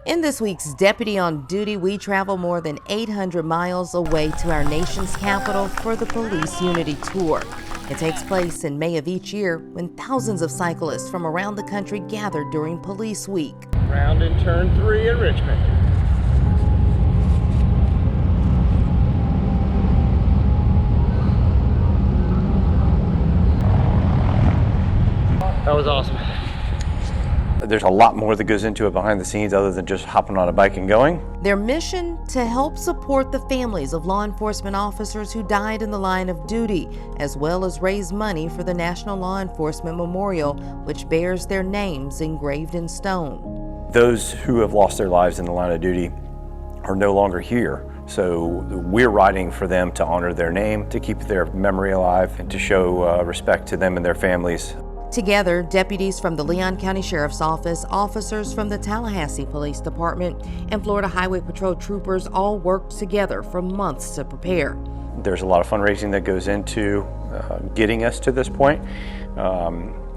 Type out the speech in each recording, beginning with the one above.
In this week's Deputy on Duty, we travel more than 800 miles away to our nation's capital for the Police Unity Tour. It takes place in May of each year when thousands of cyclists from around the country gather during Police Week. Round in turn 3 at Richmond. That was awesome. There's a lot more that goes into it behind the scenes other than just hopping on a bike and going. Their mission: to help support the families of law enforcement officers who died in the line of duty, as well as raise money for the National Law Enforcement Memorial, which bears their names engraved in stone. Those who have lost their lives in the line of duty are no longer here. So we're riding for them to honor their name, to keep their memory alive, and to show respect to them and their families. Together, deputies from the Leon County Sheriff's Office, officers from the Tallahassee Police Department, and Florida Highway Patrol troopers all worked together for months to prepare. There's a lot of fundraising that goes into getting us to this point.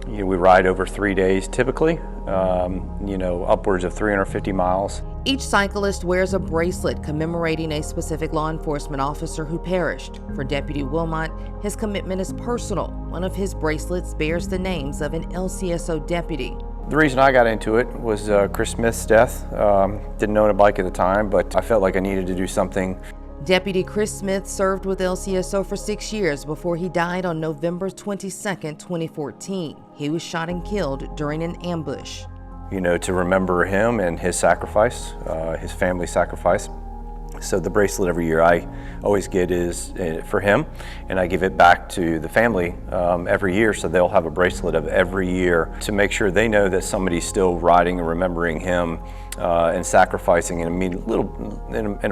We ride over 3 days typically, upwards of 350 miles. Each cyclist wears a bracelet commemorating a specific law enforcement officer who perished. For Deputy Wilmot, his commitment is personal. One of his bracelets bears the names of an LCSO deputy. The reason I got into it was Chris Smith's death. Didn't own a bike at the time, but I felt like I needed to do something. Deputy Chris Smith served with LCSO for 6 years before he died on November 22, 2014. He was shot and killed during an ambush. To remember him and his sacrifice, his family's sacrifice. So the bracelet every year I always get is for him, and I give it back to the family every year, so they'll have a bracelet of every year to make sure they know that somebody's still riding and remembering him and sacrificing in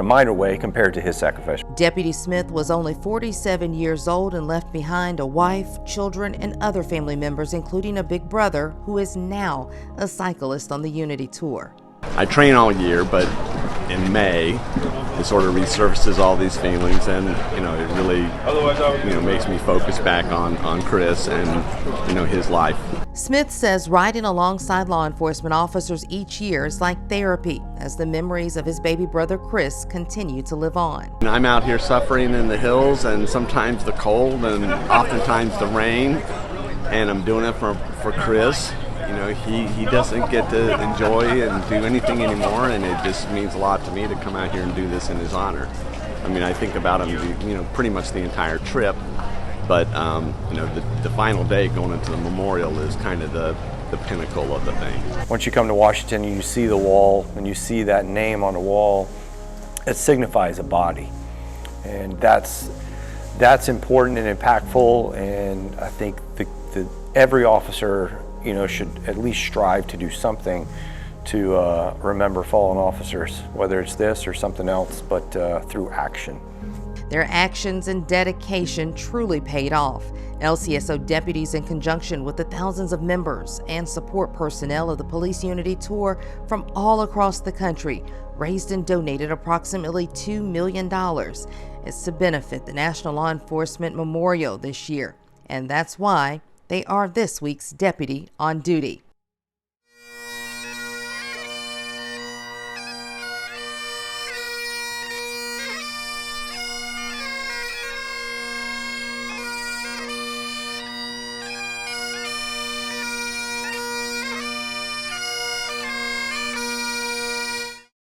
a minor way compared to his sacrifice. Deputy Smith was only 47 years old and left behind a wife, children, and other family members, including a big brother who is now a cyclist on the Unity Tour. I train all year, but in May, it sort of resurfaces all these feelings, and it really makes me focus back on Chris and his life. Smith says riding alongside law enforcement officers each year is like therapy, as the memories of his baby brother Chris continue to live on. I'm out here suffering in the hills, and sometimes the cold, and oftentimes the rain, and I'm doing it for Chris. He doesn't get to enjoy and do anything anymore, and it just means a lot to me to come out here and do this in his honor. I think about him, pretty much the entire trip, but the final day going into the memorial is kind of the pinnacle of the thing. Once you come to Washington, you see the wall, and you see that name on the wall, it signifies a body, and that's important and impactful. And I think every officer should at least strive to do something to remember fallen officers, whether it's this or something else, but through action. Their actions and dedication truly paid off. LCSO deputies, in conjunction with the thousands of members and support personnel of the Police Unity Tour from all across the country, raised and donated approximately $2 million. It's to benefit the National Law Enforcement Memorial this year, and that's why they are this week's Deputy on Duty.